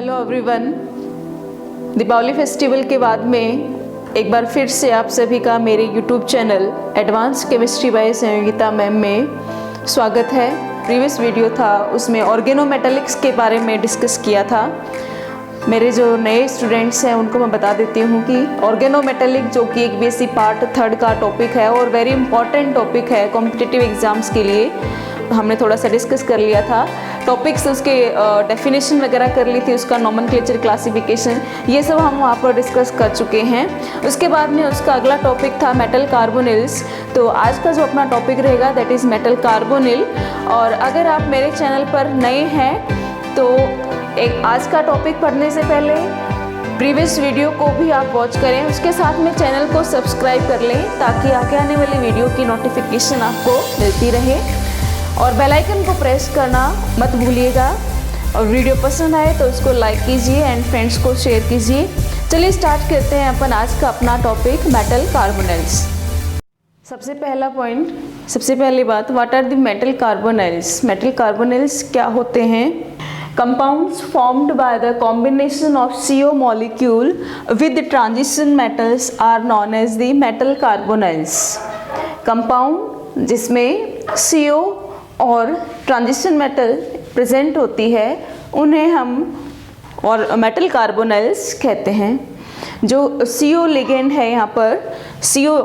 Hello everyone. Deepawali festival के बाद में एक बार फिर से आप सभी का मेरे YouTube channel advance chemistry bye Sanyogita ma'am में स्वागत है। प्रीवियस वीडियो था उसमें ऑर्गेनोमेटेलिक्स के बारे में डिस्कस किया था। मेरे जो नए स्टूडेंट्स हैं उनको मैं बता देती हूँ कि ऑर्गेनोमेटेलिक जो कि एक बीएससी पार्ट 3 का टॉपिक है और वेरी इंपॉर्टेंट टॉपिक है कॉम्पिटिटिव एग्जाम्स के लिए। हमने थोड़ा सा डिस्कस कर लिया था टॉपिक्स, उसके डेफिनेशन वगैरह कर ली थी, उसका नॉमेनक्लेचर, क्लासिफिकेशन, ये सब हम वहाँ पर डिस्कस कर चुके हैं। उसके बाद में उसका अगला टॉपिक था मेटल कार्बोनिल्स। तो आज का जो अपना टॉपिक रहेगा दैट इज़ मेटल कार्बोनिल। और अगर आप मेरे चैनल पर नए हैं तो एक आज का टॉपिक पढ़ने से पहले प्रीवियस वीडियो को भी आप वॉच करें, उसके साथ में चैनल को सब्सक्राइब कर लें ताकि आगे आने वाली वीडियो की नोटिफिकेशन आपको मिलती रहे। और बेल आइकन को प्रेस करना मत भूलिएगा। और वीडियो पसंद आए तो उसको लाइक कीजिए एंड फ्रेंड्स को शेयर कीजिए। चलिए स्टार्ट करते हैं अपन आज का अपना टॉपिक मेटल कार्बोनिल्स। सबसे पहला पॉइंट, सबसे पहली बात, what are the metal carbonyls. Metal carbonyls क्या होते हैं? Compounds formed by the combination of CO molecule with transition metals are known as the metal carbonyls. Compound जिसमें CO और ट्रांजिशन मेटल प्रेजेंट होती है उन्हें हम और मेटल कार्बोनिल्स कहते हैं। जो CO लिगेंड है, यहाँ पर CO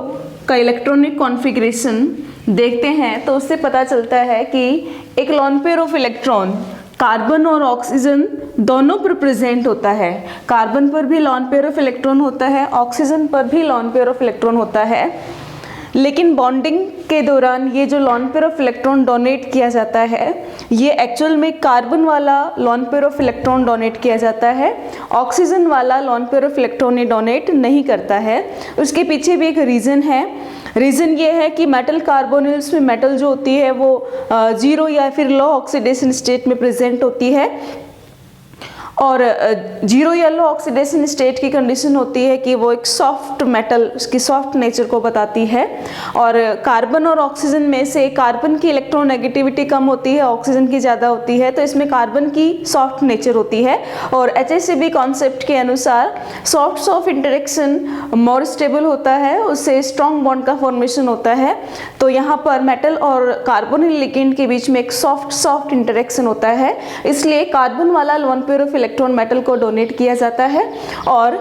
का इलेक्ट्रॉनिक कॉन्फ़िगरेशन देखते हैं तो उससे पता चलता है कि एक lone pair of electron carbon और ऑक्सीजन दोनों पर प्रेजेंट होता है। कार्बन पर भी लोन पेयर ऑफ इलेक्ट्रॉन होता है, ऑक्सीजन पर भी लोन पेयर ऑफ इलेक्ट्रॉन होता है। लेकिन बॉन्डिंग के दौरान ये जो lone pair of electron donate किया जाता है ये एक्चुअल में कार्बन वाला lone pair of electron donate किया जाता है, ऑक्सीजन वाला लोन पेयर ऑफ इलेक्ट्रॉन ये डोनेट नहीं करता है। उसके पीछे भी एक रीज़न है। रीज़न ये है कि मेटल कार्बोनिल्स में मेटल जो होती है वो जीरो या फिर लो ऑक्सीडेशन स्टेट में प्रेजेंट होती है। और जीरो या लो ऑक्सीडेशन स्टेट की कंडीशन होती है कि वो एक सॉफ्ट मेटल, उसकी सॉफ्ट नेचर को बताती है। और कार्बन और ऑक्सीजन में से कार्बन की इलेक्ट्रोनेगेटिविटी कम होती है, ऑक्सीजन की ज़्यादा होती है, तो इसमें कार्बन की सॉफ्ट नेचर होती है। और HCB कॉन्सेप्ट के अनुसार सॉफ्ट इंटरेक्शन मोर स्टेबल होता है, उससे स्ट्रॉन्ग बॉन्ड का फॉर्मेशन होता है। तो यहाँ पर मेटल और कार्बोनिल लिगेंड के बीच में एक सॉफ्ट इंटरेक्शन होता है, इसलिए कार्बन वाला lone pair of electron metal को डोनेट किया जाता है और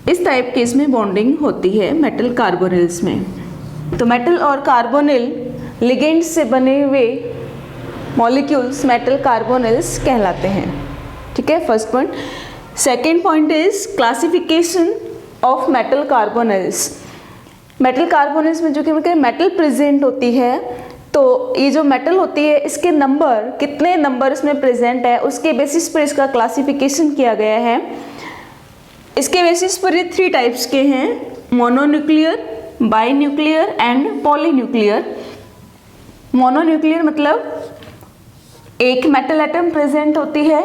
इस टाइप की इसमें बॉन्डिंग होती है मेटल कार्बोनिल्स में। तो मेटल और कार्बोनिल लिगेंड से बने हुए मॉलिक्यूल्स मेटल कार्बोनिल्स कहलाते हैं। ठीक है, first point. Second point is classification of metal carbonyls. Metal carbonyls में जो कि मेटल प्रेजेंट होती है, तो ये जो मेटल होती है इसके नंबर, कितने नंबर इसमें प्रेजेंट है उसके बेसिस पर इसका क्लासिफिकेशन किया गया है। इसके बेसिस पर ये 3 टाइप्स के हैं, mononuclear, binuclear and polynuclear. Mononuclear मतलब एक मेटल एटम प्रेजेंट होती है,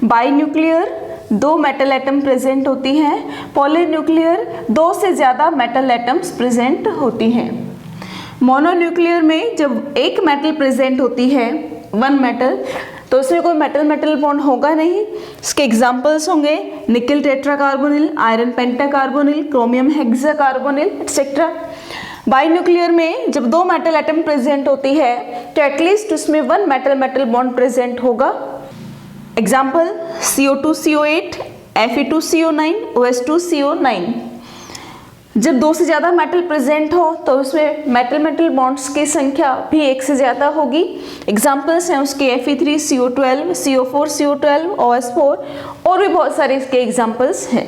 बाईन्यूक्लियर 2 मेटल एटम प्रेजेंट होती हैं, पॉलीन्यूक्लियर 2 से ज़्यादा मेटल एटम्स प्रेजेंट होती हैं। मोनोन्यूक्लियर में जब एक मेटल प्रेजेंट होती है, 1 मेटल, तो उसमें कोई मेटल बॉन्ड होगा नहीं। इसके एग्जांपल्स होंगे निकल टेट्राकार्बोनिल, आयरन पेंटाकार्बोनिल, क्रोमियम हेक्साकार्बोनिल एक्सेट्रा। बाईन्यूक्लियर में जब 2 मेटल एटम प्रेजेंट होती है तो एटलीस्ट उसमें 1 मेटल बॉन्ड प्रेजेंट होगा। Example CO2CO8, Fe2CO9, OH2CO9। जब 2 से ज़्यादा मेटल प्रेजेंट हो तो उसमें मेटल बॉन्ड्स की संख्या भी 1 से ज़्यादा होगी। एग्जाम्पल्स हैं उसके Fe3CO12, CO4CO12, OS4 और भी बहुत सारे इसके एग्जाम्पल्स हैं।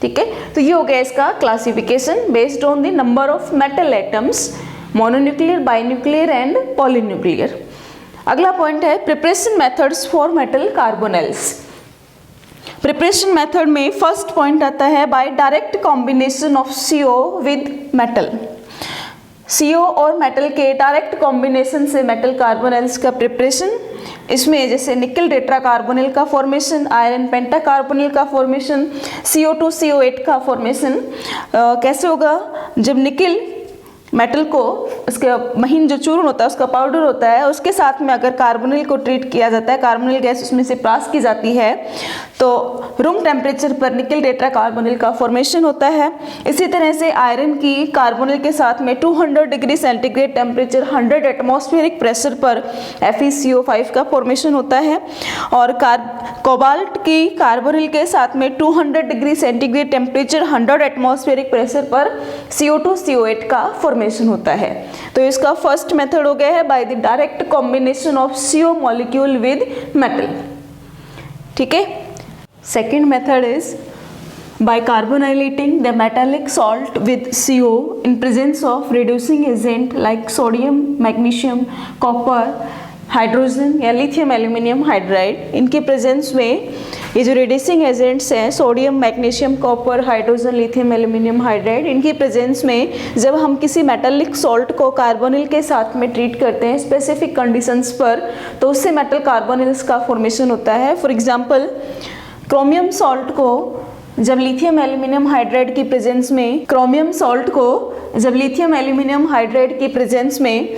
ठीक है, तो ये हो गया इसका classification based on the number of metal atoms, mononuclear, binuclear and polynuclear. अगला पॉइंट है preparation methods for metal carbonyls. Preparation method में फर्स्ट पॉइंट आता है by direct combination of CO with metal. CO और मेटल के direct combination से metal carbonyls का preparation. इसमें जैसे निकल टेट्राकार्बोनिल का फॉर्मेशन, आयरन पेंटाकार्बोनिल का फॉर्मेशन, CO2CO8 का फॉर्मेशन कैसे होगा? जब निकल मेटल को, उसके महीन जो चूर्ण होता है, उसका पाउडर होता है, उसके साथ में अगर कार्बोनिल को ट्रीट किया जाता है, कार्बोनिल गैस उसमें से पास की जाती है, तो रूम टेम्परेचर पर निकल टेट्रा कार्बोनिल का फॉर्मेशन होता है। इसी तरह से आयरन की कार्बोनिल के साथ में 200 degree centigrade temperature 100 atmospheric pressure पर FeCO5 का फॉर्मेशन होता है। और कोबाल्ट की कार्बोनिल के साथ में 200 degree centigrade temperature 100 atmospheric pressure पर CO2CO8 का फॉर्मेशन होता है। तो इसका फर्स्ट मेथड हो गया है by the direct combination of CO molecule with metal. ठीक है। Second method is by carbonating the metallic salt with CO in presence of reducing agent like sodium, magnesium, copper, hydrogen या lithium aluminium hydride, इनके presence में ये जो reducing agents हैं sodium, magnesium, copper, hydrogen, lithium aluminium hydride, इनकी presence में जब हम किसी मेटालिक सॉल्ट को कार्बोनिल के साथ में ट्रीट करते हैं स्पेसिफिक कंडीशंस पर, तो उससे मेटल कार्बोनिल्स का फॉर्मेशन होता है। फॉर एग्जांपल क्रोमियम सॉल्ट को जब लिथियम एल्यूमिनियम हाइड्राइड की प्रेजेंस में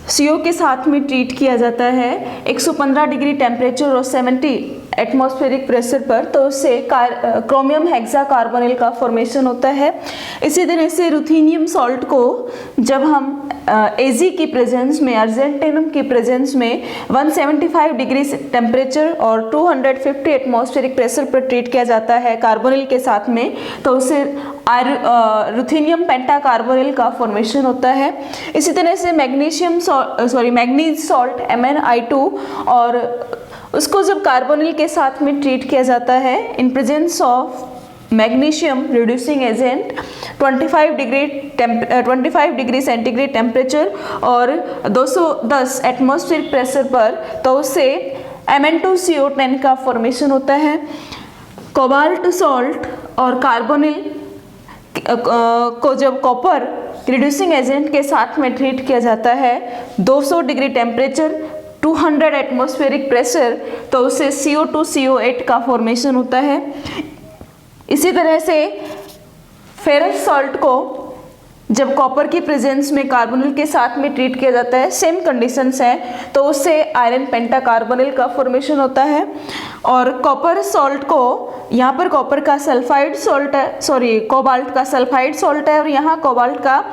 CO के साथ में ट्रीट किया जाता है 115 डिग्री टेम्परेचर और 70 एटमॉस्फेरिक प्रेशर पर, तो उससे क्रोमियम हेक्सा कार्बोनिल का फॉर्मेशन होता है। इसी तरह से रुथेनियम सॉल्ट को जब हम Ag की प्रेजेंस में, अर्जेंटेनम की प्रेजेंस में 175 डिग्री टेम्परेचर और 250 एटमॉस्फेरिक प्रेशर पर ट्रीट किया जाता है कार्बोनिल के साथ में, तो उससे रुथेनियम पेंटाकार्बोनिल का फॉर्मेशन होता है। इसी तरह से मैग्नीज सॉल्ट MnI2 और उसको जब कार्बोनिल के साथ में ट्रीट किया जाता है इन presence of magnesium reducing agent 25 degree centigrade temperature और 210 एटमॉस्फेरिक प्रेशर पर, तो उससे Mn2CO10 का फॉर्मेशन होता है। कोबाल्ट सॉल्ट और कार्बोनिल को जब कॉपर रिड्यूसिंग एजेंट के साथ में ट्रीट किया जाता है 200 डिग्री टेम्परेचर 200 एटमॉस्फेरिक प्रेशर, तो उससे CO2CO8 का फॉर्मेशन होता है। इसी तरह से फेरस सॉल्ट को जब कॉपर की प्रेजेंस में कार्बोनिल के साथ में ट्रीट किया जाता है, सेम कंडीशंस हैं, तो उससे आयरन पेंटाकार्बोनिल का फॉर्मेशन होता है। और कॉपर सॉल्ट को, यहाँ पर कॉपर का सल्फाइड सॉल्ट है, कोबाल्ट का सल्फाइड सॉल्ट है और यहाँ कोबाल्ट का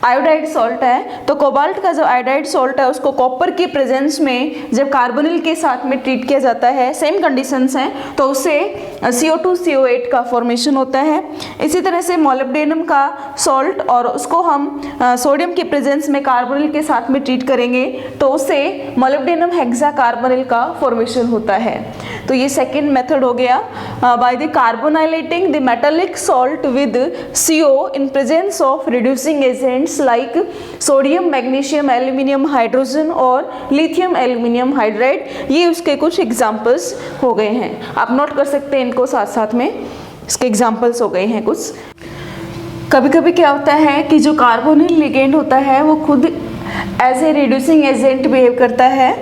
आयोडाइड सॉल्ट है। तो कोबाल्ट का जो आयोडाइड सॉल्ट है उसको कॉपर की प्रेजेंस में जब कार्बोनिल के साथ में ट्रीट किया जाता है, सेम कंडीशंस हैं, तो उससे CO2CO8 का फॉर्मेशन होता है। इसी तरह से मोलिब्डेनम का सॉल्ट और उसको हम सोडियम की प्रेजेंस में कार्बोनिल के साथ में ट्रीट करेंगे, तो उससे मोलिब्डेनम हेक्सा कार्बोनिल का फॉर्मेशन होता है। तो ये सेकेंड मेथड हो गया by the carbonylating the metallic salt with CO in presence of reducing agents like sodium, magnesium, aluminium hydrogen और लिथियम एल्यूमिनियम हाइड्राइड। ये उसके कुछ एग्जाम्पल्स हो गए हैं, आप नोट कर सकते हैं इनको, साथ साथ में इसके एग्जाम्पल्स हो गए हैं कुछ। कभी कभी क्या होता है कि जो कार्बोनिल लिगेंड होता है वो खुद as a reducing agent behave करता है,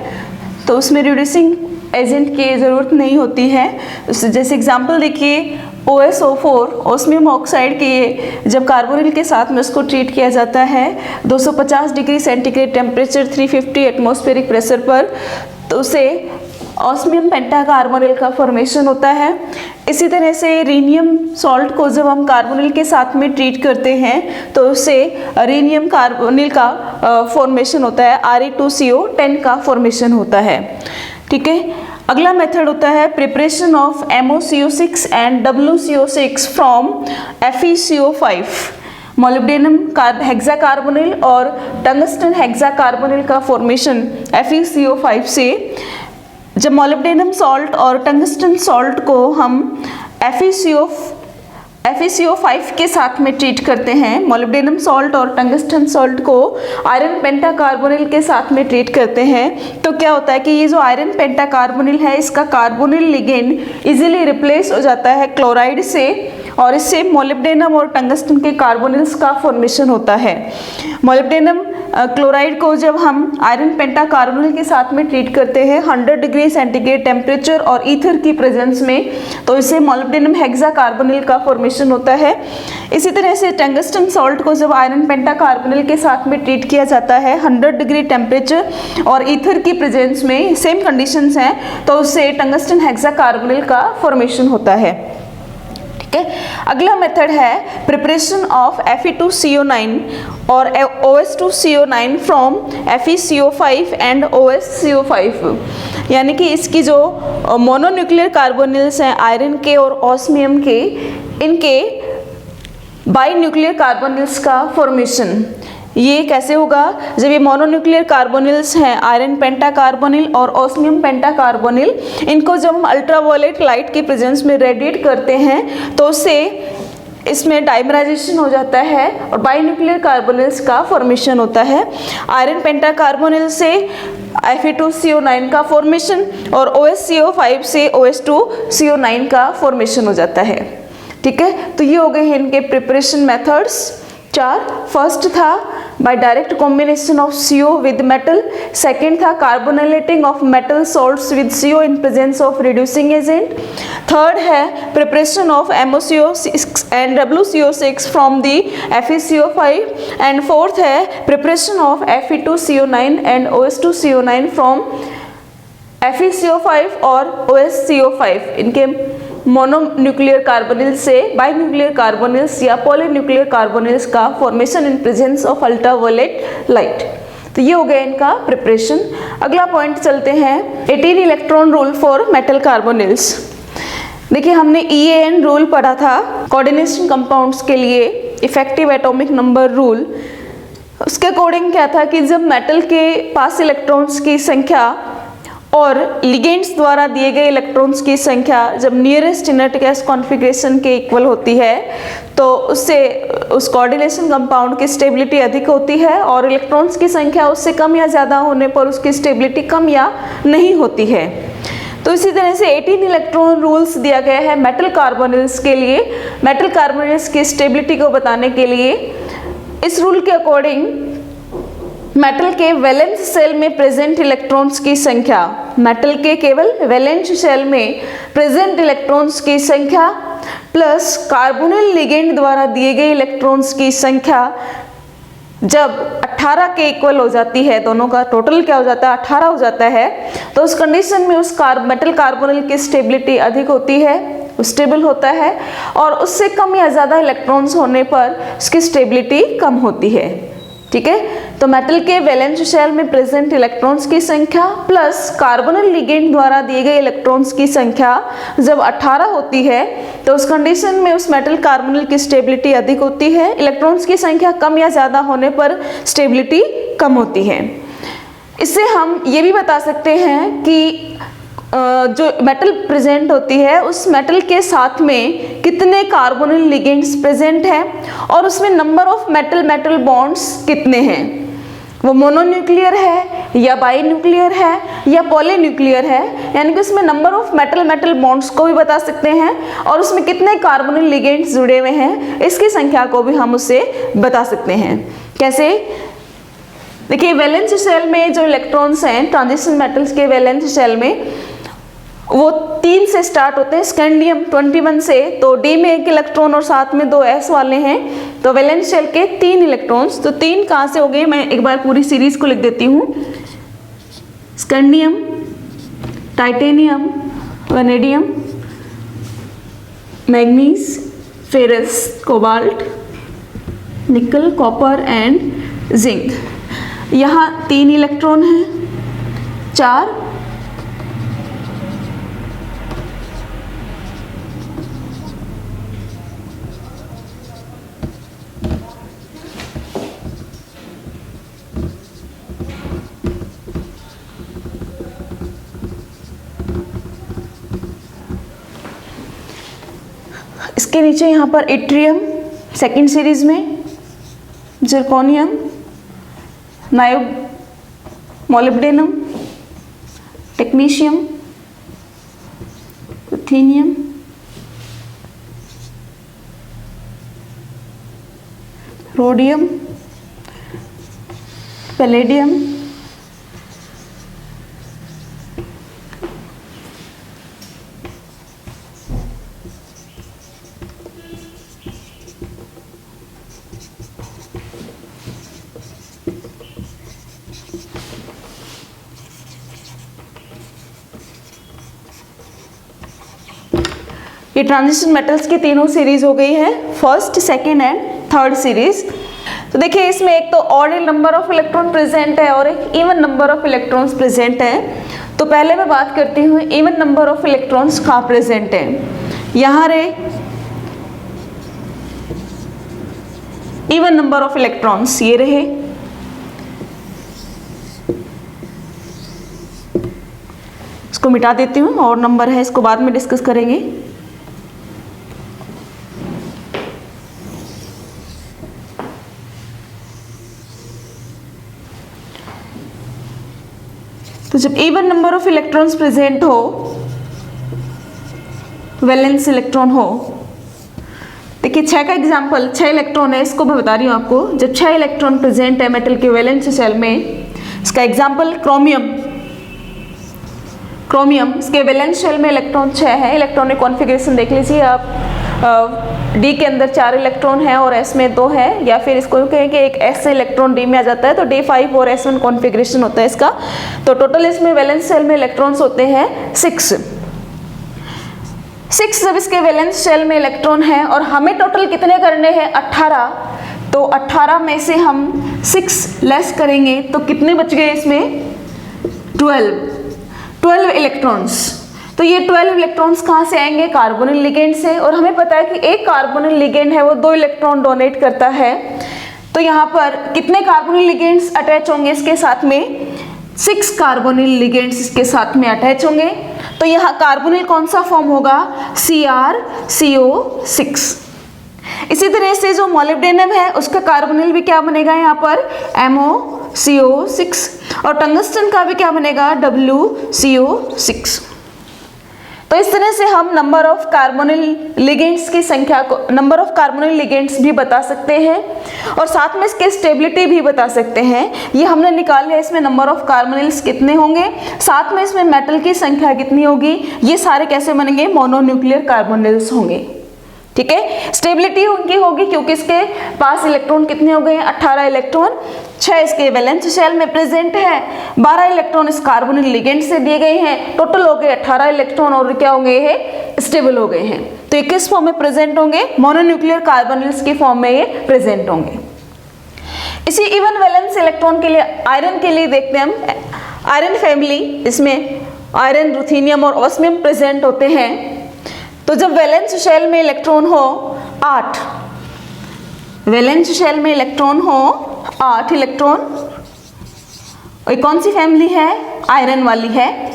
तो उसमें रिड्यूसिंग एजेंट की ज़रूरत नहीं होती है। जैसे एग्जांपल देखिए OSO4 ओस्मियम ऑक्साइड के जब कार्बोनिल के साथ में उसको ट्रीट किया जाता है 250 degree centigrade temperature 350 atmospheric pressure पर, तो उसे ऑस्मियम पेंटाकार्बोनिल का फॉर्मेशन होता है। इसी तरह से रीनियम सॉल्ट को जब हम कार्बोनिल के साथ में ट्रीट करते हैं तो उससे रीनियम कार्बोनिल का फॉर्मेशन होता है, Re2CO10 का फॉर्मेशन होता है। ठीक है। अगला मेथड होता है preparation of MoCO6 and WCO6 from FeCO5। Molybdenum hexacarbonyl और टंगस्टन हेक्साकार्बोनिल का फॉर्मेशन FeCO5 से। जब मोलिब्डेनम सॉल्ट और टंगस्टन सॉल्ट को हम FeCO5 के साथ में ट्रीट करते हैं, मोलिब्डेनम सॉल्ट और टंगस्टन सॉल्ट को आयरन पेंटाकार्बोनिल के साथ में ट्रीट करते हैं, तो क्या होता है कि ये जो आयरन पेंटाकार्बोनिल है इसका कार्बोनिल लिगेंड इजीली रिप्लेस हो जाता है क्लोराइड से और इससे मोलिब्डेनम और टंगस्टन के कार्बोनिल्स का फॉर्मेशन होता है। मोलिब्डेनम क्लोराइड को जब हम आयरन पेंटाकार्बोनिल के साथ में ट्रीट करते हैं 100 डिग्री सेंटीग्रेड टेम्परेचर और ईथर की प्रेजेंस में, तो इससे मोलिब्डेनम हेक्साकार्बोनिल का फॉर्मेशन होता है। इसी तरह से टंगस्टन सॉल्ट को जब आयरन पेंटाकार्बोनिल के साथ में ट्रीट किया जाता है 100 डिग्री टेम्परेचर और ईथर की प्रेजेंस में, सेम कंडीशंस हैं, तो उससे टंगस्टन हेक्साकार्बोनिल का फॉर्मेशन होता है। ठीक है, अगला मेथड है प्रिपरेशन ऑफ Fe2CO9 और OS2CO9 from FeCO5 and OSCO5, यानी कि इसकी जो मोनोन्यूक्लियर कार्बोनिल्स हैं आयरन के और ऑस्मियम के, इनके बाई न्यूक्लियर कार्बोनिल्स का फॉर्मेशन ये कैसे होगा? जब ये मोनोन्यूक्लियर कार्बोनिल्स हैं आयरन पेंटाकार्बोनिल और ऑस्मियम पेंटाकार्बोनिल, इनको जब हम अल्ट्रावायलेट लाइट की प्रेजेंस में रेडिएट करते हैं तो उससे इसमें डाइमराइजेशन हो जाता है और बाई न्यूक्लियर कार्बोनिल्स का फॉर्मेशन होता है। आयरन पेंटाकार्बोनिल से Fe2CO9 का फॉर्मेशन और OSCO5 से OS2CO9 का फॉर्मेशन हो जाता है। ठीक है, तो ये हो गए हैं इनके प्रिपरेशन मेथड्स 4। फर्स्ट था by direct combination of CO with metal, second था carbonylating of metal salts with CO in presence of reducing agent, third है preparation of MoCO6 and WCO6 from the FeCO5 and fourth है preparation of Fe2CO9 and OS2CO9 from FeCO5 और OSCO5, इनके mononuclear carbonyl से binuclear carbonyls या polynuclear carbonyls का formation in presence of ultraviolet light. तो ये हो गया इनका प्रिपरेशन। अगला पॉइंट चलते हैं 18 electron rule for metal carbonyls. देखिए हमने EAN रूल पढ़ा था कोऑर्डिनेशन कंपाउंड्स के लिए, इफेक्टिव एटॉमिक नंबर रूल। उसके अकॉर्डिंग क्या था कि जब मेटल के पास इलेक्ट्रॉन्स की संख्या और लिगेंड्स द्वारा दिए गए इलेक्ट्रॉन्स की संख्या जब नियरेस्ट इनर्ट गैस कॉन्फ़िगरेशन के इक्वल होती है तो उससे उस कोऑर्डिनेशन कंपाउंड की स्टेबिलिटी अधिक होती है और इलेक्ट्रॉन्स की संख्या उससे कम या ज़्यादा होने पर उसकी स्टेबिलिटी कम या नहीं होती है। तो इसी तरह से 18 इलेक्ट्रॉन रूल्स दिया गया है मेटल कार्बोनिल्स के लिए, मेटल कार्बोनिल्स की स्टेबिलिटी को बताने के लिए। इस रूल के अकॉर्डिंग मेटल के वैलेंस सेल में प्रेजेंट इलेक्ट्रॉन्स की संख्या, मेटल के केवल वैलेंस सेल में प्रेजेंट इलेक्ट्रॉन्स की संख्या प्लस कार्बोनिल लिगेंड द्वारा दिए गए इलेक्ट्रॉन्स की संख्या जब 18 के इक्वल हो जाती है, दोनों का टोटल क्या हो जाता है 18 हो जाता है, तो उस कंडीशन में उस मेटल कार्बोनिल की स्टेबिलिटी अधिक होती है, स्टेबल होता है, और उससे कम या ज़्यादा इलेक्ट्रॉन्स होने पर उसकी स्टेबिलिटी कम होती है। ठीक है, तो मेटल के वैलेंस शेल में प्रेजेंट इलेक्ट्रॉन्स की संख्या प्लस कार्बोनिल लिगेंड द्वारा दिए गए इलेक्ट्रॉन्स की संख्या जब 18 होती है तो उस कंडीशन में उस मेटल कार्बोनिल की स्टेबिलिटी अधिक होती है, इलेक्ट्रॉन्स की संख्या कम या ज़्यादा होने पर स्टेबिलिटी कम होती है। इससे हम ये भी बता सकते हैं कि जो मेटल प्रेजेंट होती है उस मेटल के साथ में कितने कार्बोनिल लिगेंड्स प्रेजेंट हैं और उसमें नंबर ऑफ मेटल बॉन्ड्स कितने हैं, वो मोनोन्यूक्लियर है या बाईन्यूक्लियर है या पॉलीन्यूक्लियर है, यानी कि उसमें नंबर ऑफ मेटल बॉन्ड्स को भी बता सकते हैं और उसमें कितने कार्बोनिल लिगेंड्स जुड़े हुए हैं इसकी संख्या को भी हम उससे बता सकते हैं। कैसे? देखिए वैलेंस शेल में जो इलेक्ट्रॉन्स हैं ट्रांजिशन मेटल्स के वैलेंस शेल में वो 3 से स्टार्ट होते हैं, स्कैंडियम 21 से, तो डी में 1 इलेक्ट्रॉन और साथ में 2 s वाले हैं, तो वैलेंस शेल के 3 इलेक्ट्रॉन्स। तो 3 कहाँ से हो गए, मैं एक बार पूरी सीरीज को लिख देती हूँ। Scandium, titanium, vanadium, manganese, ferrous, cobalt, निकल, कॉपर एंड जिंक। यहाँ 3 इलेक्ट्रॉन हैं, 4 इसके नीचे यहाँ पर इट्रियम सेकंड सीरीज में, zirconium, molybdenum, technetium, ruthenium, rhodium, palladium, ये ट्रांजिशन मेटल्स की तीनों सीरीज हो गई है, first, second and third series. तो देखिए इसमें एक तो odd number of electron present है और एक even number of electrons present है। तो पहले मैं बात करती हूँ इवन नंबर ऑफ इलेक्ट्रॉन्स कहाँ प्रेजेंट है। यहाँ रे इवन नंबर ऑफ इलेक्ट्रॉन्स ये रहे, इसको मिटा देती हूँ, और नंबर है इसको बाद में डिस्कस करेंगे। तो जब even number of electrons present हो, वैलेंस इलेक्ट्रॉन हो, देखिए 6 का एग्जांपल, 6 इलेक्ट्रॉन है, इसको मैं बता रही हूँ आपको। जब 6 इलेक्ट्रॉन प्रेजेंट है मेटल के वैलेंस शेल में, इसका एग्जांपल क्रोमियम, इसके वैलेंस शेल में इलेक्ट्रॉन 6 है। इलेक्ट्रॉनिक कॉन्फ़िगरेशन देख लीजिए आप, डी के अंदर 4 इलेक्ट्रॉन है और एस में 2 है, या फिर इसको कहें कि एक एस से इलेक्ट्रॉन डी में आ जाता है, तो D5 और S1 कॉन्फ़िगरेशन होता है इसका। तो टोटल इसमें वैलेंस शेल में इलेक्ट्रॉन्स होते हैं 6। जब इसके वैलेंस शेल में इलेक्ट्रॉन है और हमें टोटल कितने करने हैं 18, तो 18 में से हम 6 लेस करेंगे तो कितने बच गए इसमें 12 इलेक्ट्रॉन्स। तो ये 12 इलेक्ट्रॉन्स कहाँ से आएंगे, कार्बोनिल लिगेंड से, और हमें पता है कि एक कार्बोनिल लिगेंड है वो 2 इलेक्ट्रॉन डोनेट करता है। तो यहाँ पर कितने कार्बोनिल लिगेंड्स अटैच होंगे इसके साथ में, 6 कार्बोनिल लिगेंड्स इसके साथ में अटैच होंगे। तो यहाँ कार्बोनिल कौन सा फॉर्म होगा, CrCO6। इसी तरह से जो मोलिब्डेनम है उसका कार्बोनिल भी क्या बनेगा यहाँ पर, MoCO6, और टंगस्टन का भी क्या बनेगा, WCO6। तो इस तरह से हम नंबर ऑफ कार्बोनिल लिगेंड्स की संख्या को, नंबर ऑफ कार्बोनिल लिगेंड्स भी बता सकते हैं और साथ में इसके स्टेबिलिटी भी बता सकते हैं। ये हमने निकाल लिया, इसमें नंबर ऑफ कार्बोनिल्स कितने होंगे, साथ में इसमें मेटल की संख्या कितनी होगी, ये सारे कैसे बनेंगे, मोनोन्यूक्लियर कार्बोनिल्स होंगे। ठीक है, स्टेबिलिटी उनकी होगी क्योंकि इसके पास इलेक्ट्रॉन कितने हो गए हैं, 18 इलेक्ट्रॉन, 6 इसके वैलेंस शेल में प्रेजेंट है, 12 इलेक्ट्रॉन इस कार्बोनिल लिगेंड से दिए गए हैं, टोटल हो गए 18 इलेक्ट्रॉन, और क्या हो गए हैं, स्टेबल हो गए हैं। तो ये किस फॉर्म में प्रेजेंट होंगे, मोनोन्यूक्लियर कार्बोनिल्स की फॉर्म में ये प्रेजेंट होंगे। इसी इवन वैलेंस इलेक्ट्रॉन के लिए, आयरन के लिए देखते हैं हम, आयरन फैमिली, इसमें आयरन, रुथेनियम और ऑस्मियम प्रेजेंट होते हैं। तो जब वैलेंस शेल में इलेक्ट्रॉन हो 8, वैलेंस शेल में इलेक्ट्रॉन हो 8 इलेक्ट्रॉन, और कौन सी फैमिली है, आयरन वाली है,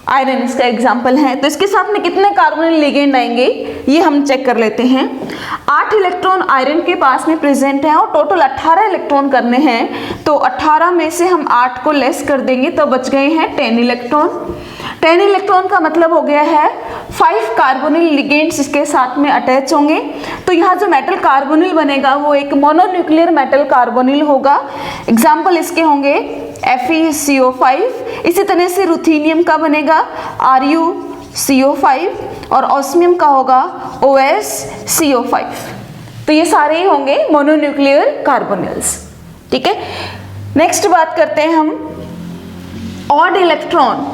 आयरन इसका एग्जाम्पल है। तो इसके साथ में कितने कार्बोनिल लिगेंड आएंगे ये हम चेक कर लेते हैं। 8 इलेक्ट्रॉन आयरन के पास में प्रेजेंट है और टोटल 18 इलेक्ट्रॉन करने हैं, तो 18 में से हम 8 को लेस कर देंगे तो बच गए हैं 10 इलेक्ट्रॉन। 10 इलेक्ट्रॉन का मतलब हो गया है 5 कार्बोनिल लिगेंड्स इसके साथ में अटैच होंगे। तो यहाँ जो मेटल कार्बोनिल बनेगा वो एक मोनोन्यूक्लियर मेटल कार्बोनिल होगा। एग्जाम्पल इसके होंगे FeCO5, इसी तरह से रुथेनियम का बनेगा RuCO5 और ऑस्मियम का होगा OsCO5। तो ये सारे ही होंगे मोनोन्यूक्लियर कार्बोनिल्स। ठीक है, नेक्स्ट बात करते हैं हम ऑड इलेक्ट्रॉन।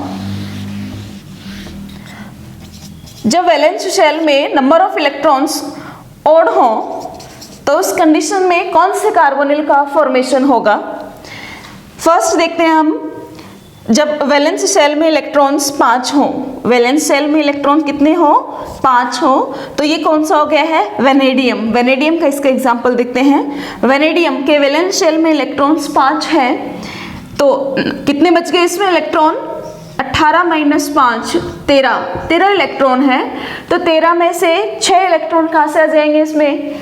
जब वैलेंस शेल में नंबर ऑफ इलेक्ट्रॉन्स ऑड हो तो उस कंडीशन में कौन से कार्बोनिल का फॉर्मेशन होगा। फर्स्ट देखते हैं हम, जब वैलेंस शेल में इलेक्ट्रॉन्स 5 हो, वैलेंस शेल में इलेक्ट्रॉन कितने हो, 5 हो, तो ये कौन सा हो गया है, वेनेडियम। वेनेडियम का इसका एग्जांपल देखते हैं। वेनेडियम के वैलेंस शेल में इलेक्ट्रॉन्स 5 हैं, तो कितने बच गए इसमें इलेक्ट्रॉन, 18 - 5 13 इलेक्ट्रॉन है। तो 13 में से 6 इलेक्ट्रॉन कहाँ से आ जाएंगे इसमें,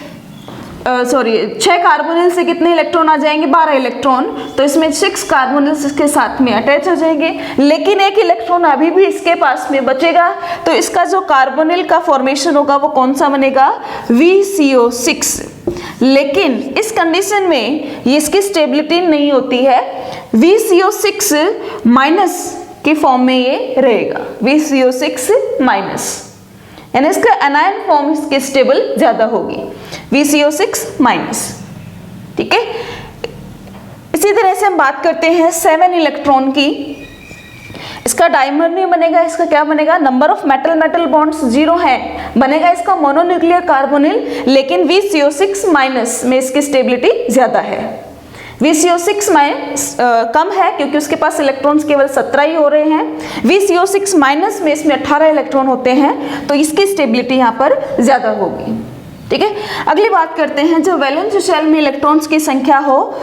6 कार्बोनिल से कितने इलेक्ट्रॉन आ जाएंगे, 12 इलेक्ट्रॉन। तो इसमें 6 कार्बोनिल्स इसके साथ में अटैच हो जाएंगे, लेकिन एक इलेक्ट्रॉन अभी भी इसके पास में बचेगा। तो इसका जो कार्बोनिल का फॉर्मेशन होगा वो कौन सा बनेगा, VCO6। लेकिन इस कंडीशन में ये इसकी स्टेबिलिटी नहीं होती है, VCO6 माइनस के फॉर्म में ये रहेगा, VCO6 माइनस, यानी इसका एनायन फॉर्म इसकी स्टेबल ज्यादा होगी, VCO6 माइनस। ठीक है, इसी तरह से हम बात करते हैं 7 इलेक्ट्रॉन की। इसका डाइमर नहीं बनेगा, इसका क्या बनेगा, number of metal metal bonds 0 है, बनेगा इसका मोनोन्यूक्लियर कार्बोनिल, लेकिन VCO6 माइनस में इसकी स्टेबिलिटी ज्यादा है। VCO6 माइनस कम है क्योंकि उसके पास इलेक्ट्रॉन्स केवल 17 ही हो रहे हैं, VCO6 माइनस में इसमें 18 इलेक्ट्रॉन होते हैं, तो इसकी स्टेबिलिटी यहाँ पर ज्यादा होगी। ठीक है, अगली बात करते हैं, जो वैलेंस शेल में इलेक्ट्रॉन्स की संख्या हो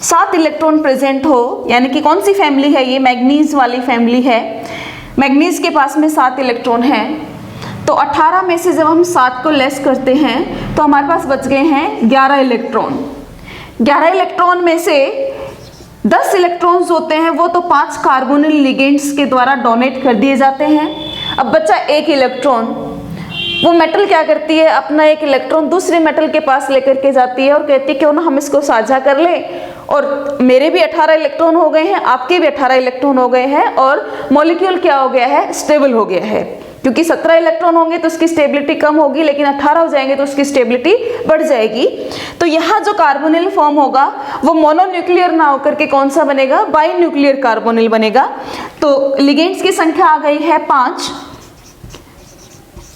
7 इलेक्ट्रॉन प्रेजेंट हो, यानी कि कौन सी फैमिली है ये, मैग्नीज वाली फैमिली है, मैग्नीज के पास में 7 इलेक्ट्रॉन है, तो 18 में से जब हम 7 को लेस करते हैं तो हमारे पास बच गए हैं 11 इलेक्ट्रॉन। 11 इलेक्ट्रॉन में से 10 इलेक्ट्रॉन्स होते हैं वो तो 5 कार्बोनिल लिगेंड्स के द्वारा डोनेट कर दिए जाते हैं। अब बचा 1 इलेक्ट्रॉन, वो मेटल क्या करती है, अपना 1 इलेक्ट्रॉन दूसरे मेटल के पास लेकर के जाती है और कहती है क्यों ना हम इसको साझा कर लें, और मेरे भी 18 इलेक्ट्रॉन हो गए हैं, आपके भी 18 इलेक्ट्रॉन हो गए हैं, और मॉलिक्यूल क्या हो गया है, स्टेबल हो गया है। क्योंकि 17 इलेक्ट्रॉन होंगे तो उसकी स्टेबिलिटी कम होगी, लेकिन 18 हो जाएंगे तो उसकी स्टेबिलिटी बढ़ जाएगी। तो यहाँ जो कार्बोनिल फॉर्म होगा वो मोनोन्यूक्लियर ना होकर के कौन सा बनेगा, बाई न्यूक्लियर कार्बोनिल बनेगा। तो लिगेंड्स की संख्या आ गई है 5,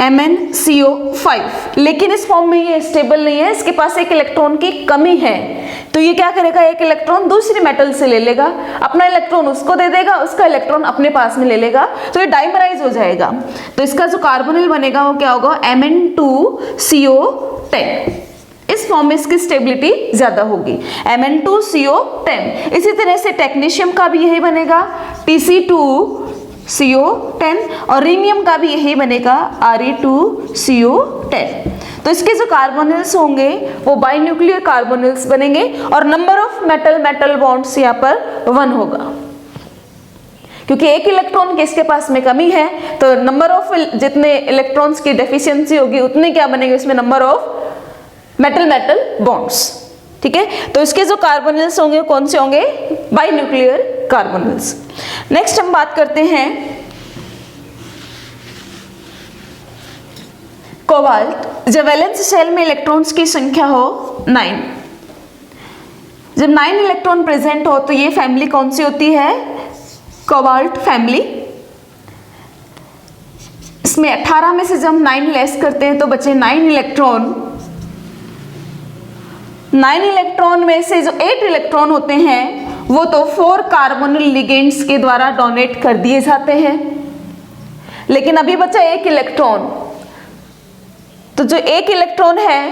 MnCO5, लेकिन इस फॉर्म में ये स्टेबल नहीं है, इसके पास 1 इलेक्ट्रॉन की कमी है, तो ये क्या करेगा, 1 इलेक्ट्रॉन दूसरी मेटल से ले लेगा, अपना इलेक्ट्रॉन उसको दे देगा, उसका इलेक्ट्रॉन अपने पास में ले लेगा, तो ये डाइमराइज हो जाएगा। तो इसका जो कार्बोनिल बनेगा वो क्या होगा, Mn2CO10। इस फॉर्म में इसकी स्टेबिलिटी ज्यादा होगी, Mn2CO10। इसी तरह से टेक्नीशियम का भी यही बनेगा, Tc2CO10, और रीनियम का भी यही बनेगा, Re2CO10। तो इसके जो कार्बोनिल्स होंगे वो बाई न्यूक्लियर कार्बोनिल्स बनेंगे, और number of metal metal bonds यहाँ पर 1 होगा, क्योंकि 1 इलेक्ट्रॉन के इसके पास में कमी है, तो नंबर ऑफ जितने इलेक्ट्रॉन्स की डेफिशिएंसी होगी उतने क्या बनेंगे, इसमें number of metal metal bonds. ठीक है, तो इसके जो कार्बोनिल्स होंगे कौन से होंगे, बाई न्यूक्लियर कार्बोनिल्स। नेक्स्ट हम बात करते हैं कोबाल्ट। जब वैलेंस शेल में इलेक्ट्रॉन्स की संख्या हो 9, जब 9 इलेक्ट्रॉन प्रेजेंट हो तो ये फैमिली कौन सी होती है, कोबाल्ट फैमिली। इसमें 18 में से जब हम 9 लेस करते हैं तो बचे 9 इलेक्ट्रॉन। 9 इलेक्ट्रॉन में से जो 8 इलेक्ट्रॉन होते हैं वो तो 4 कार्बोनिल लिगेंड्स के द्वारा डोनेट कर दिए जाते हैं, लेकिन अभी बचा 1 इलेक्ट्रॉन। तो जो 1 इलेक्ट्रॉन है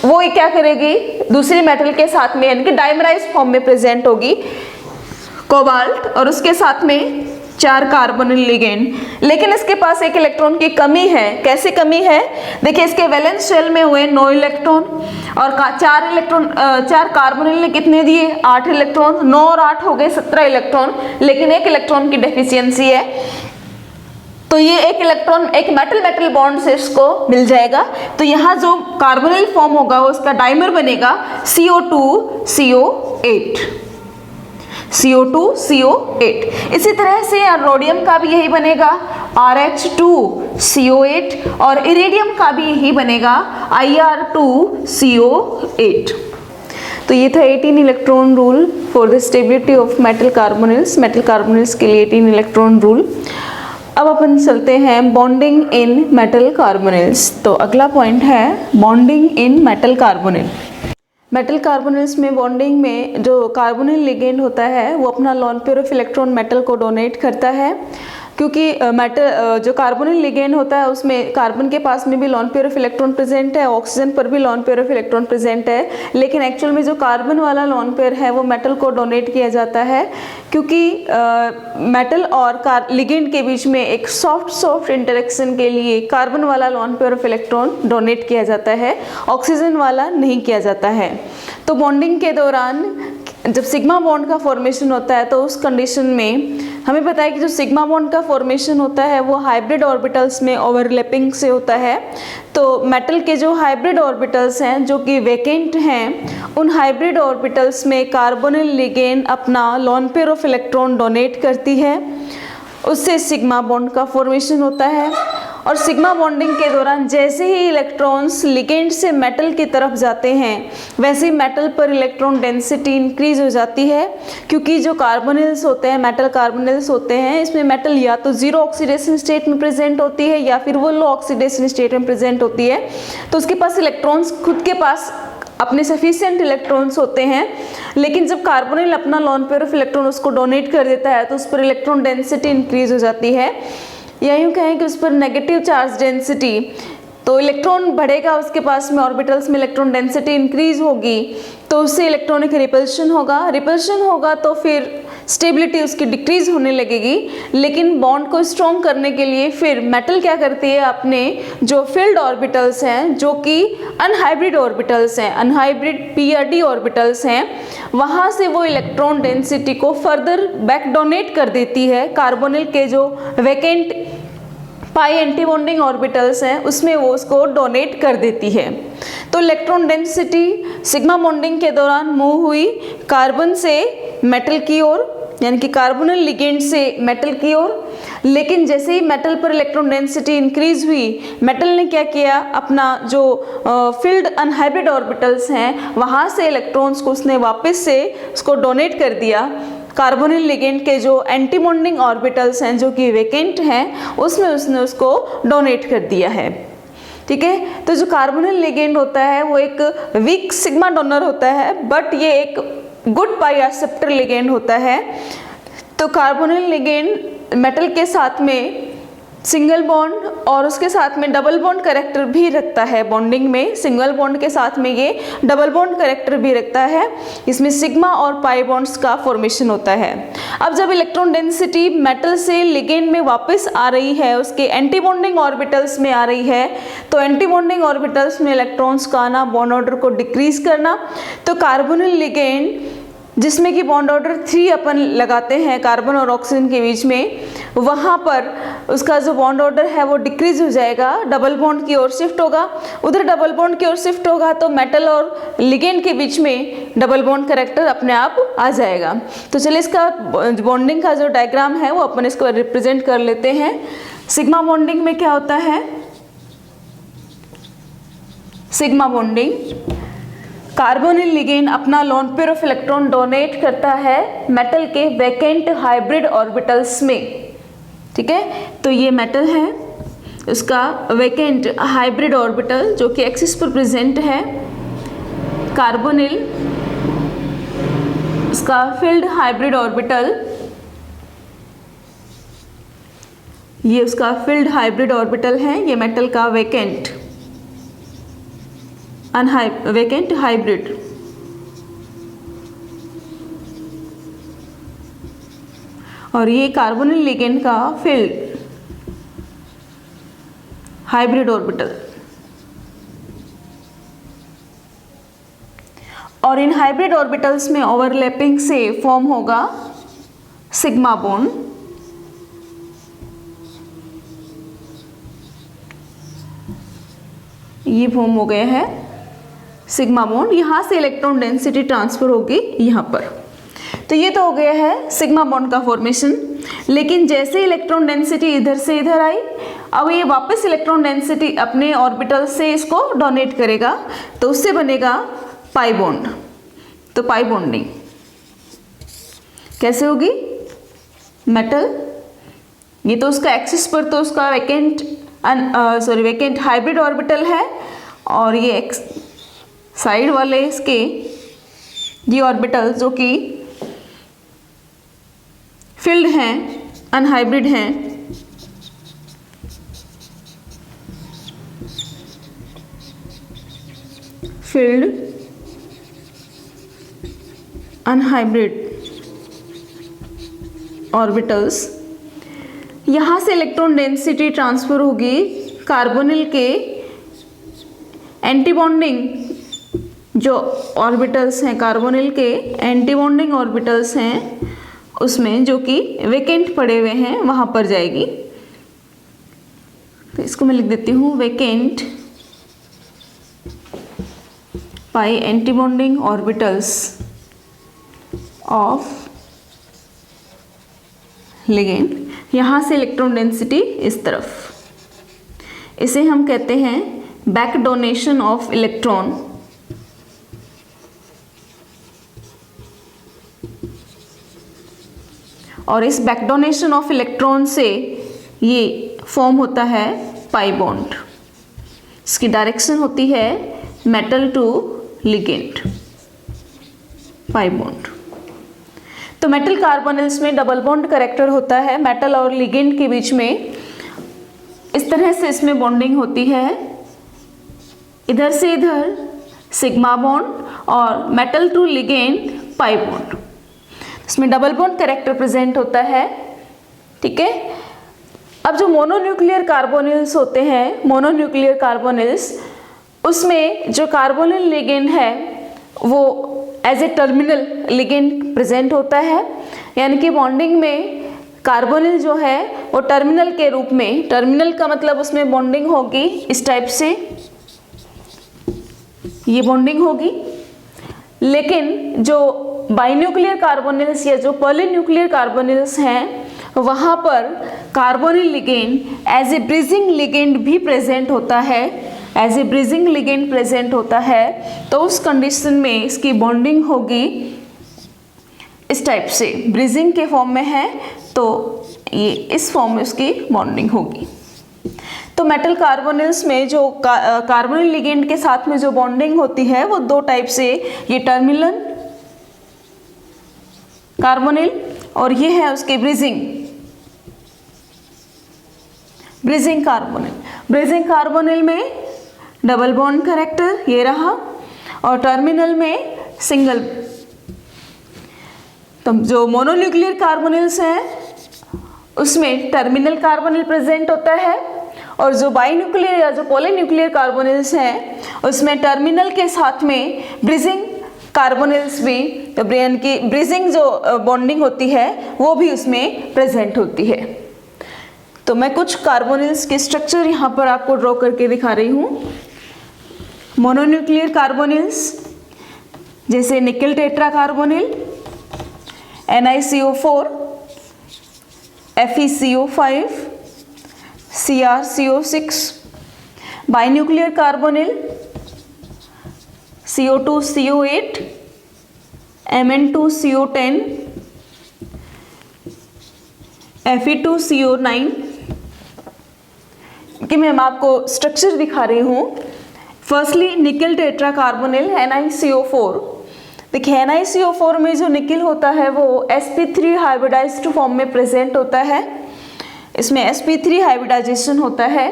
वो क्या करेगी, दूसरी मेटल के साथ में, यानी कि डाइमराइज फॉर्म में प्रेजेंट होगी कोबाल्ट, और उसके साथ में 4 कार्बोनिल लिगेंड, लेकिन इसके पास 1 इलेक्ट्रॉन की कमी है। कैसे कमी है, देखिए इसके वैलेंस शेल में हुए 9 इलेक्ट्रॉन, और 4 कार्बोनिल ने कितने दिए, 8 इलेक्ट्रॉन, 9 और 8 हो गए 17 इलेक्ट्रॉन, लेकिन 1 इलेक्ट्रॉन की डेफिशिएंसी है, तो ये 1 इलेक्ट्रॉन एक मेटल मेटल बॉन्ड से इसको मिल जाएगा। तो यहाँ जो कार्बोनिल फॉर्म होगा वो उसका डाइमर बनेगा CO2CO8, CO2CO8। इसी तरह से रोडियम का भी यही बनेगा, RH2CO8, और इरिडियम का भी यही बनेगा, Ir2CO8। तो ये था 18 electron rule for the stability of metal carbonyls. Metal carbonyls के लिए 18 इलेक्ट्रॉन रूल। अब अपन चलते हैं बॉन्डिंग इन मेटल कार्बोनिल्स। तो अगला पॉइंट है bonding in metal carbonyl. Metal carbonyls में बॉन्डिंग में जो कार्बोनिल लिगेंड होता है वो अपना lone pair of electron metal को डोनेट करता है, क्योंकि मेटल जो कार्बोनिल लिगेंड होता है उसमें कार्बन के पास में भी lone pair of electron present है, ऑक्सीजन पर भी lone pair of electron present है, लेकिन एक्चुअल में जो कार्बन वाला लॉन पेयर है वो मेटल को डोनेट किया जाता है, क्योंकि मेटल और लिगेंड के बीच में एक सॉफ्ट इंटरेक्शन के लिए कार्बन वाला lone pair of electron donate किया जाता है, ऑक्सीजन वाला नहीं किया जाता है। तो बॉन्डिंग के दौरान जब सिग्मा बॉन्ड का फॉर्मेशन होता है तो उस कंडीशन में हमें पता है कि जो सिग्मा बॉन्ड का फॉर्मेशन होता है वो हाइब्रिड ऑर्बिटल्स में ओवरलैपिंग से होता है। तो मेटल के जो हाइब्रिड ऑर्बिटल्स हैं जो कि वैकेंट हैं, उन हाइब्रिड ऑर्बिटल्स में कार्बोनिल लिगेंड अपना lone pair of electron donate करती है, उससे सिग्मा बॉन्ड का फॉर्मेशन होता है। और सिग्मा बॉन्डिंग के दौरान जैसे ही इलेक्ट्रॉन्स लिगेंड से मेटल की तरफ जाते हैं, वैसे ही मेटल पर इलेक्ट्रॉन डेंसिटी इंक्रीज हो जाती है, क्योंकि जो कार्बोनिल्स होते हैं, मेटल कार्बोनिल्स होते हैं, इसमें मेटल या तो जीरो ऑक्सीडेशन स्टेट में प्रेजेंट होती है या फिर वो लो ऑक्सीडेशन स्टेट में प्रेजेंट होती है। तो उसके पास इलेक्ट्रॉन्स खुद के पास अपने सफिशिएंट इलेक्ट्रॉन्स होते हैं, लेकिन जब कार्बोनिल अपना लोन पेयर ऑफ इलेक्ट्रॉन उसको डोनेट कर देता है तो उस पर इलेक्ट्रॉन डेंसिटी इंक्रीज हो जाती है, या यूँ कहें कि उस पर नेगेटिव चार्ज डेंसिटी, तो इलेक्ट्रॉन बढ़ेगा उसके पास में, ऑर्बिटल्स में इलेक्ट्रॉन डेंसिटी इंक्रीज होगी तो उससे इलेक्ट्रॉनिक रिपल्शन होगा तो फिर स्टेबिलिटी उसकी डिक्रीज होने लगेगी। लेकिन बॉन्ड को स्ट्रॉन्ग करने के लिए फिर मेटल क्या करती है, अपने जो फील्ड ऑर्बिटल्स हैं जो कि अनहाइब्रिड ऑर्बिटल्स हैं, अनहाइब्रिड PRD ऑर्बिटल्स हैं, वहाँ से वो इलेक्ट्रॉन डेंसिटी को फर्दर बैक डोनेट कर देती है कार्बोनिल के जो वैकेंट पाई एंटीबॉन्डिंग ऑर्बिटल्स हैं उसमें वो उसको डोनेट कर देती है। तो इलेक्ट्रॉन डेंसिटी सिग्मा बॉन्डिंग के दौरान मूव हुई कार्बन से मेटल की ओर, यानी कि कार्बोनिल लिगेंड से मेटल की ओर। लेकिन जैसे ही मेटल पर इलेक्ट्रॉन डेंसिटी इंक्रीज हुई, मेटल ने क्या किया, अपना जो फील्ड अनहाइब्रिड ऑर्बिटल्स हैं वहाँ से इलेक्ट्रॉन्स को उसने वापस से उसको डोनेट कर दिया कार्बोनिल लिगेंड के जो एंटी बॉन्डिंग ऑर्बिटल्स हैं जो कि वैकेंट हैं उसमें उसने उसको डोनेट कर दिया है। ठीक है, तो जो कार्बोनिल लिगेंड होता है वो एक वीक सिग्मा डोनर होता है, बट ये एक गुड पाई एक्सेप्टर लिगेंड होता है। तो कार्बोनिल लिगेंड मेटल के साथ में सिंगल बॉन्ड और उसके साथ में डबल बॉन्ड कैरेक्टर भी रखता है। बॉन्डिंग में सिंगल बॉन्ड के साथ में ये डबल बॉन्ड कैरेक्टर भी रखता है। इसमें सिग्मा और पाई बॉन्ड्स का फॉर्मेशन होता है। अब जब इलेक्ट्रॉन डेंसिटी मेटल से लिगेंड में वापस आ रही है, उसके एंटी बॉन्डिंग ऑर्बिटल्स में आ रही है, तो एंटी बॉन्डिंग ऑर्बिटल्स में इलेक्ट्रॉन्स का आना, बॉन्ड ऑर्डर को डिक्रीज करना, तो कार्बोनिल लिगेंड जिसमें कि बॉन्ड ऑर्डर 3 अपन लगाते हैं कार्बन और ऑक्सीजन के बीच में, वहाँ पर उसका जो बॉन्ड ऑर्डर है वो डिक्रीज हो जाएगा, डबल बॉन्ड की ओर शिफ्ट होगा। उधर डबल बॉन्ड की ओर शिफ्ट होगा तो मेटल और लिगेंड के बीच में डबल बॉन्ड कैरेक्टर अपने आप आ जाएगा। तो चलिए इसका बॉन्डिंग का जो डायग्राम है वो अपन इसको रिप्रेजेंट कर लेते हैं। सिग्मा बॉन्डिंग में क्या होता है, सिग्मा बॉन्डिंग कार्बोनिल लिगेंड अपना lone pair of electron donate करता है मेटल के वैकेंट हाइब्रिड ऑर्बिटल्स में। ठीक है, तो ये मेटल है, उसका वैकेंट हाइब्रिड ऑर्बिटल जो कि एक्सिस पर प्रेजेंट है, कार्बोनिल उसका फील्ड हाइब्रिड ऑर्बिटल, ये उसका फील्ड हाइब्रिड ऑर्बिटल है, ये मेटल का वैकेंट वैकेंट हाइब्रिड। और ये कार्बोनिल लिगेंड का फील्ड हाइब्रिड ऑर्बिटल। और इन हाइब्रिड ऑर्बिटल्स में ओवरलैपिंग से फॉर्म होगा सिग्मा बॉन्ड। ये फॉर्म हो गया है सिग्मा बॉन्ड, यहाँ से इलेक्ट्रॉन डेंसिटी ट्रांसफर होगी यहाँ पर। तो ये तो हो गया है सिग्मा बॉन्ड का फॉर्मेशन। लेकिन जैसे इलेक्ट्रॉन डेंसिटी इधर से इधर आई, अब ये वापस इलेक्ट्रॉन डेंसिटी अपने ऑर्बिटल से इसको डोनेट करेगा, तो उससे बनेगा पाई बॉन्ड। तो पाई बॉन्डिंग कैसे होगी, मेटल ये तो उसका एक्सिस पर तो उसका वैकेंट हाइब्रिड ऑर्बिटल है, और ये साइड वाले इसके ये ऑर्बिटल जो कि फील्ड हैं, अनहाइब्रिड हैं, फील्ड अनहाइब्रिड ऑर्बिटल्स, यहाँ से इलेक्ट्रॉन डेंसिटी ट्रांसफर होगी कार्बोनिल के एंटी बॉन्डिंग जो ऑर्बिटल्स हैं, कार्बोनिल के एंटी बॉन्डिंग ऑर्बिटल्स हैं उसमें जो कि वेकेंट पड़े हुए हैं वहाँ पर जाएगी। तो इसको मैं लिख देती हूँ vacant pi anti bonding orbitals of ligand. यहाँ से इलेक्ट्रॉन डेंसिटी इस तरफ, इसे हम कहते हैं बैक डोनेशन ऑफ इलेक्ट्रॉन। और इस बैक डोनेशन ऑफ इलेक्ट्रॉन से ये फॉर्म होता है पाई बॉन्ड। इसकी डायरेक्शन होती है metal to ligand, pi bond. तो मेटल कार्बोनिल्स में डबल बॉन्ड कैरेक्टर होता है, मेटल और लिगेंड के बीच में इस तरह से इसमें बॉन्डिंग होती है, इधर से इधर सिग्मा बॉन्ड और metal to ligand pi bond. इसमें डबल बॉन्ड कैरेक्टर प्रेजेंट होता है, ठीक है। अब जो मोनोन्यूक्लियर कार्बोनिल्स होते हैं, मोनोन्यूक्लियर कार्बोनिल्स, उसमें जो कार्बोनिल लिगेंड है वो as a terminal ligand present होता है, यानी कि बॉन्डिंग में कार्बोनिल जो है वो टर्मिनल के रूप में, टर्मिनल का मतलब उसमें बॉन्डिंग होगी इस टाइप से, ये बॉन्डिंग होगी। लेकिन जो बाइन्यूक्लियर कार्बोनिल्स या जो पॉलीन्यूक्लियर कार्बोनिल्स हैं वहाँ पर carbonyl ligand as a bridging ligand भी प्रेजेंट होता है, as a bridging ligand present होता है। तो उस कंडीशन में इसकी बॉन्डिंग होगी इस टाइप से, ब्रिजिंग के फॉर्म में है तो ये इस फॉर्म में उसकी बॉन्डिंग होगी। तो मेटल कार्बोनिल्स में जो कार्बोनिल लिगेंड के साथ में जो बॉन्डिंग होती है वो दो टाइप से, ये टर्मिनल कार्बोनिल और ये है उसके ब्रिजिंग कार्बोनिल। ब्रिजिंग कार्बोनिल में डबल बॉन्ड कैरेक्टर ये रहा और टर्मिनल में सिंगल। तो जो मोनोन्यूक्लियर कार्बोनिल्स हैं उसमें टर्मिनल कार्बोनिल प्रेजेंट होता है और जो बाइन्यूक्लियर या जो पॉलीन्यूक्लियर कार्बोनिल्स हैं उसमें टर्मिनल के साथ में ब्रिजिंग कार्बोनिल्स भी, यानी कि ब्रिजिंग जो बॉन्डिंग होती है वो भी उसमें प्रेजेंट होती है। तो मैं कुछ कार्बोनिल्स के स्ट्रक्चर यहाँ पर आपको ड्रॉ करके दिखा रही हूँ। मोनोन्यूक्लियर कार्बोनिल्स जैसे निकल tetra carbonyl, NiCO4, FeCO5, CrCO6, बाइन्यूक्लियर carbonyl CO2CO8, Mn2CO10, Fe2CO9 कि मैं आपको स्ट्रक्चर दिखा रही हूँ। फर्स्टली निकल टेट्रा कार्बोनिल NiCO4। देखिए NiCO4 में जो निकल होता है वो sp3 हाइब्रिडाइज्ड फॉर्म में प्रेजेंट होता है, इसमें sp3 हाइब्रिडाइजेशन होता है।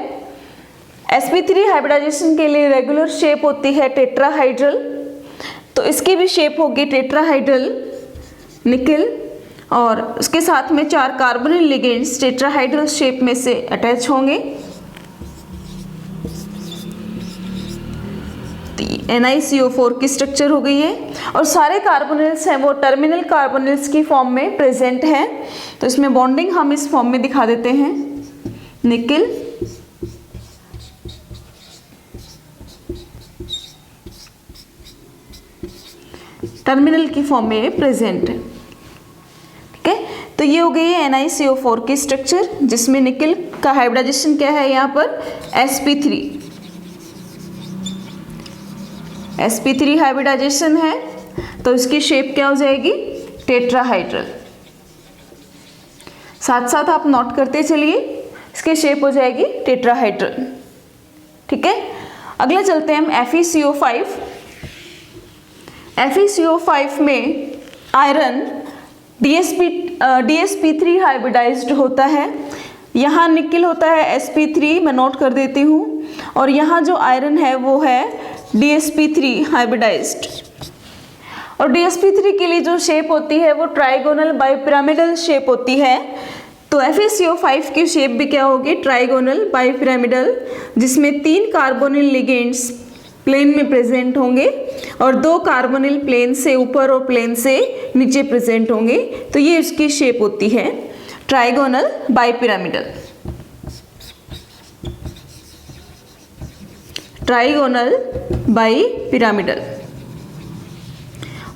sp3 हाइब्रिडाइजेशन के लिए रेगुलर शेप होती है टेट्राहाइड्रल, तो इसकी भी शेप होगी टेट्राहाइड्रल निकल और उसके साथ में 4 कार्बोनिल लिगेंड्स टेट्राहाइड्रल शेप में से अटैच होंगे। NiCO4 की स्ट्रक्चर हो गई है और सारे कार्बोनिल्स हैं वो टर्मिनल कार्बोनिल्स की फॉर्म में प्रेजेंट हैं। तो इसमें बॉन्डिंग हम इस फॉर्म में दिखा देते हैं, निकल टर्मिनल की फॉर्म में प्रेजेंट है, ठीक है। तो ये हो गई है NiCO4 की स्ट्रक्चर जिसमें निकल का हाइब्रिडाइजेशन क्या है यहाँ पर sp3 हाइब्रिडाइजेशन है, तो इसकी शेप क्या हो जाएगी टेट्राहाइड्रल। साथ साथ आप नोट करते चलिए, इसकी शेप हो जाएगी टेट्राहाइड्रल, ठीक है। अगला चलते हैं हम FeCO5। FeCO5 में आयरन DsP3 हाइब्रिडाइज्ड होता है। यहाँ निकल होता है sp3, मैं नोट कर देती हूँ, और यहाँ जो आयरन है वो है DsP3 हाइब्रिडाइज्ड। और DsP3 के लिए जो शेप होती है वो ट्राइगोनल बाइपिरामिडल शेप होती है। तो FeCO5 की शेप भी क्या होगी ट्राइगोनल बाइपिरामिडल, जिसमें 3 कार्बोनिल लिगेंड्स प्लेन में प्रेजेंट होंगे और 2 कार्बोनिल प्लेन से ऊपर और प्लेन से नीचे प्रेजेंट होंगे। तो ये इसकी शेप होती है ट्राइगोनल बाइपिरामिडल। Trigonal bipyramidal.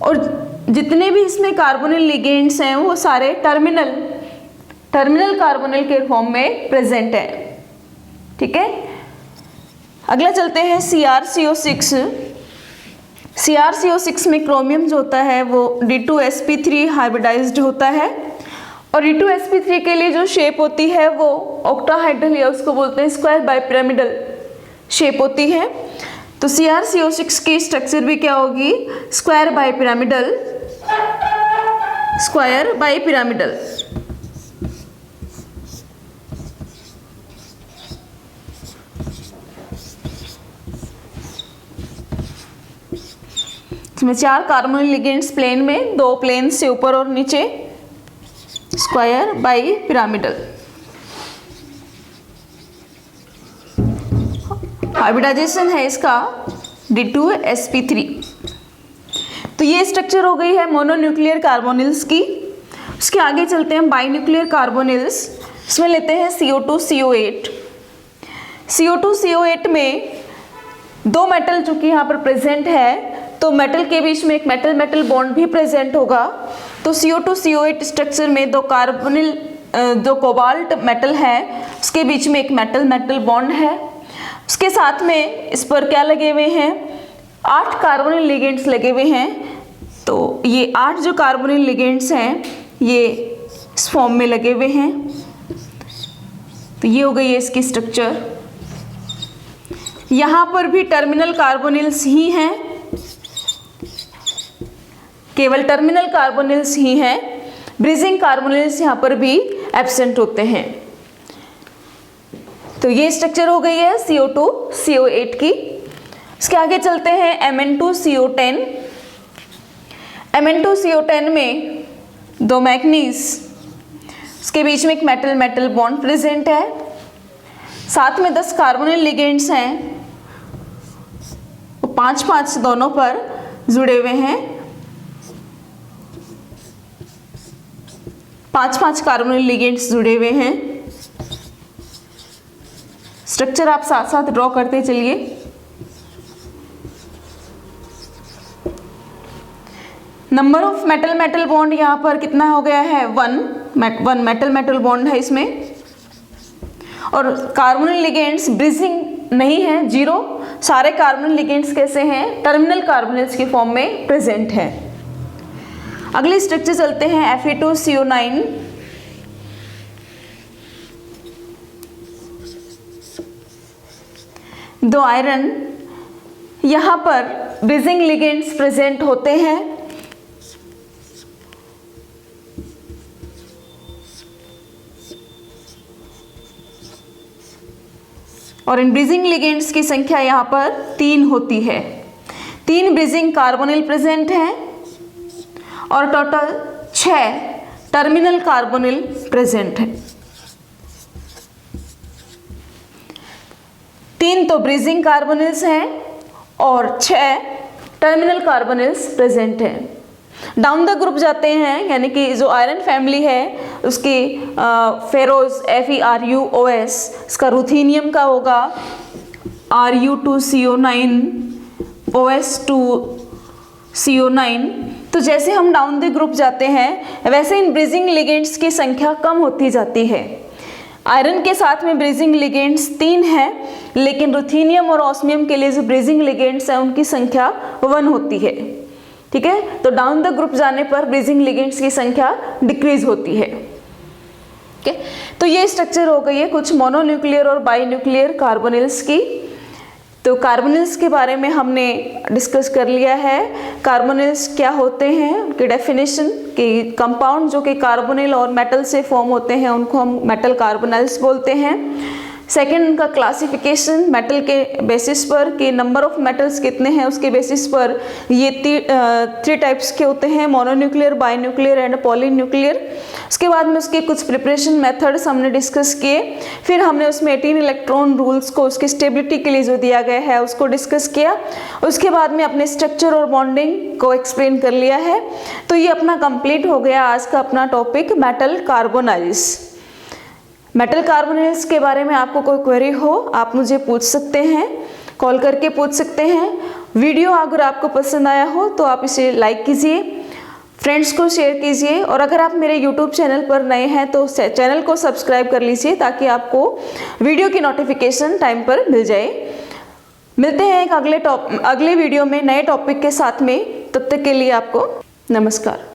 और जितने भी इसमें कार्बोनिल लिगेंड्स हैं वो सारे टर्मिनल कार्बोनिल के फॉर्म में प्रेजेंट है। ठीक है, अगला चलते हैं CrCO6। CrCO6 में क्रोमियम जो होता है वो D2sp3 हाइब्रिडाइज्ड होता है और D2sp3 के लिए जो शेप होती है वो ऑक्टाहाइड्रल या उसको बोलते हैं स्क्वायर बाइपिरामिडल शेप होती है। तो CrCO6 की स्ट्रक्चर भी क्या होगी? Square bipyramidal. इसमें 4 कार्बोनिल लिगेंड्स प्लेन में, 2 प्लेन से ऊपर और नीचे, स्क्वायर बाइपिरामिडल। हाइब्रिडाइजेशन है इसका D2sp3। तो ये स्ट्रक्चर हो गई है मोनोन्यूक्लियर कार्बोनिल्स की। उसके आगे चलते हैं बाइन्यूक्लियर कार्बोनिल्स। इसमें लेते हैं CO2CO8। CO2CO8 में 2 मेटल चूंकि यहाँ पर प्रेजेंट है तो मेटल के बीच में एक मेटल मेटल बॉन्ड भी प्रेजेंट होगा। तो CO2CO8 स्ट्रक्चर में 2 कार्बोनिल जो कोबाल्ट मेटल है उसके बीच में एक मेटल मेटल बॉन्ड है। उसके साथ में इस पर क्या लगे हुए हैं? 8 कार्बोनिल लिगेंड्स लगे हुए हैं। तो ये 8 जो कार्बोनिल लिगेंड्स हैं ये इस फॉर्म में लगे हुए हैं। तो ये हो गई है इसकी स्ट्रक्चर। यहाँ पर भी टर्मिनल कार्बोनिल्स ही हैं, केवल टर्मिनल कार्बोनिल्स ही हैं। ब्रिजिंग कार्बोनिल्स यहाँ पर भी एब्सेंट होते हैं। तो ये स्ट्रक्चर हो गई है CO2CO8 की। इसके आगे चलते हैं Mn2CO10। Mn2CO10 में 2 मैग्नीज, उसके बीच में एक मेटल मेटल बॉन्ड प्रेजेंट है। साथ में 10 कार्बोनिल लिगेंड्स हैं, वो 5-5 दोनों पर जुड़े हुए हैं। 5-5 कार्बोनिल लिगेंड्स जुड़े हुए हैं। स्ट्रक्चर आप साथ साथ ड्रॉ करते चलिए। Number of metal metal bond यहाँ पर कितना हो गया है? 1 मेटल मेटल बॉन्ड है इसमें। और कार्बोनिल लिगेंड्स ब्रिजिंग नहीं है, 0। सारे कार्बोनिल लिगेंड्स कैसे हैं? टर्मिनल कार्बोनिल्स के फॉर्म में प्रेजेंट है। अगले स्ट्रक्चर चलते हैं Fe2CO9। दो आयरन, यहाँ पर ब्रिजिंग लिगेंड्स प्रेजेंट होते हैं। और इन ब्रिजिंग लिगेंड्स की संख्या यहाँ पर 3 होती है। 3 ब्रिजिंग कार्बोनिल प्रेजेंट हैं और टोटल 6 टर्मिनल कार्बोनिल प्रेजेंट है। 3 तो ब्रिजिंग कार्बोनिल्स हैं और 6 टर्मिनल कार्बोनिल्स प्रेजेंट हैं। डाउन द ग्रुप जाते हैं, यानी कि जो आयरन फैमिली है उसकी फेरोज FeRuOS, इसका रुथीनियम का होगा Ru2CO9 OS2CO9। तो जैसे हम डाउन द ग्रुप जाते हैं वैसे इन ब्रिजिंग लिगेंड्स की संख्या कम होती जाती है। आयरन के साथ में ब्रिजिंग लिगेंड्स 3 हैं, लेकिन रुथीनियम और ऑस्मियम के लिए जो ब्रिजिंग लिगेंड्स हैं उनकी संख्या 1 होती है। ठीक है, तो डाउन द ग्रुप जाने पर ब्रिजिंग लिगेंड्स की संख्या डिक्रीज होती है। ठीक है, तो ये स्ट्रक्चर हो गई है कुछ मोनोन्यूक्लियर और बाइन्यूक्लियर कार्बोनिल्स की। तो कार्बोनिल्स के बारे में हमने डिस्कस कर लिया है। कार्बोनिल्स क्या होते हैं, उनकी डेफिनेशन, कि कंपाउंड जो कि कार्बोनिल और मेटल से फॉर्म होते हैं उनको हम मेटल कार्बोनिल्स बोलते हैं। सेकंड उनका क्लासिफिकेशन मेटल के बेसिस पर कि नंबर ऑफ मेटल्स कितने हैं उसके बेसिस पर ये 3 टाइप्स के होते हैं, मोनोन्यूक्लियर, बाइन्यूक्लियर एंड पॉलीन्यूक्लियर। उसके बाद में उसके कुछ प्रिपरेशन मेथड्स हमने डिस्कस किए। फिर हमने उसमें 18 इलेक्ट्रॉन रूल्स को उसकी स्टेबिलिटी के लिए जो दिया गया है उसको डिस्कस किया। उसके बाद में अपने स्ट्रक्चर और बॉन्डिंग को एक्सप्लेन कर लिया है। तो ये अपना कंप्लीट हो गया आज का अपना topic metal carbonyls. Metal carbonyls के बारे में आपको कोई क्वेरी हो आप मुझे पूछ सकते हैं, कॉल करके पूछ सकते हैं। वीडियो अगर आपको पसंद आया हो तो आप इसे लाइक कीजिए, फ्रेंड्स को शेयर कीजिए, और अगर आप मेरे YouTube चैनल पर नए हैं तो चैनल को सब्सक्राइब कर लीजिए ताकि आपको वीडियो की नोटिफिकेशन टाइम पर मिल जाए। मिलते हैं एक अगले वीडियो में नए टॉपिक के साथ में। तब तक के लिए आपको नमस्कार।